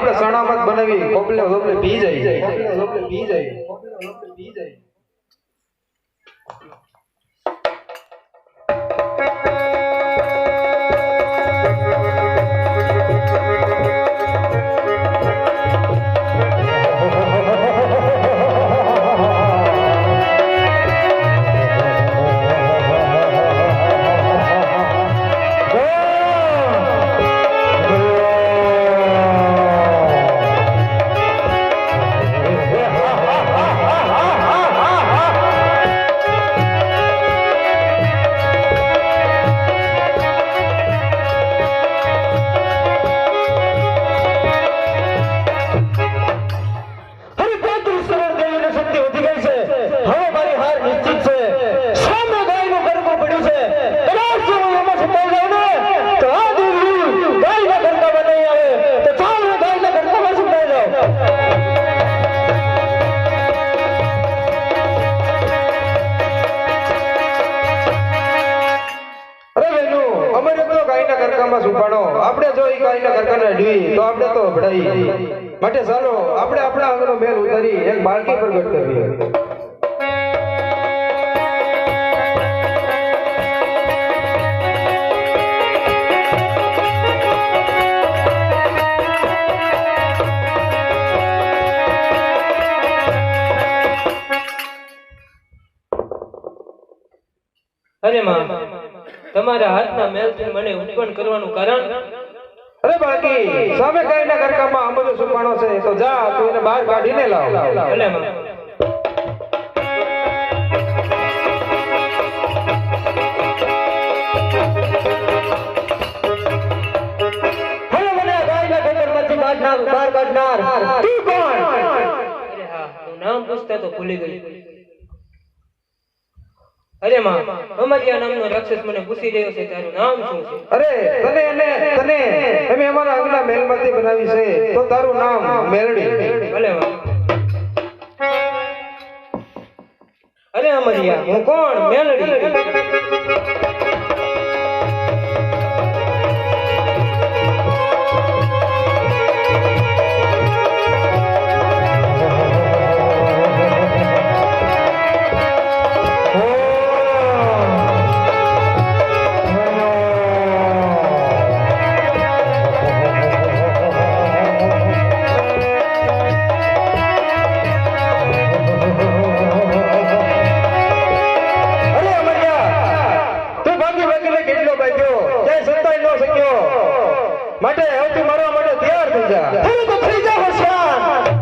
આપણે સણામત બનાવી કોપલે કોપલે પી જાય આપણે જો ઈ ગાયના કરકાને અડવી તો આપણે તો ભડાઈ માટે ચાલો આપણે આપણા આંગણો મેલ ઉતારી એક બાળકી પ્રગટ કરીએ અરે માં તમારા હાથના મેલથી મને ઉત્પન્ન કરવાનું કારણ અરે બાળકી સામે ગાયના કરકામાં આંબો સુપાણો છે તો જા તું એને બહાર કાઢીને લાવ ભલે માં બહાર કાઢનાર તું કોણ? અરે હા તું નામ પૂછતા તો ભૂલી ગઈ અરે માં અમરિયા નામનો રાક્ષસ મને પૂછી રહ્યો છે તારું નામ શું છે અરે તને અમે અમારા આગલા મહેલમાંથી બનાવી છે તો તારું નામ મેલડી ભલે માં અરે અમરિયા હું કોણ મેલડી માટે સૌથી મારવા માટે તૈયાર થઈ જા તો થઈ જા હોશિયાર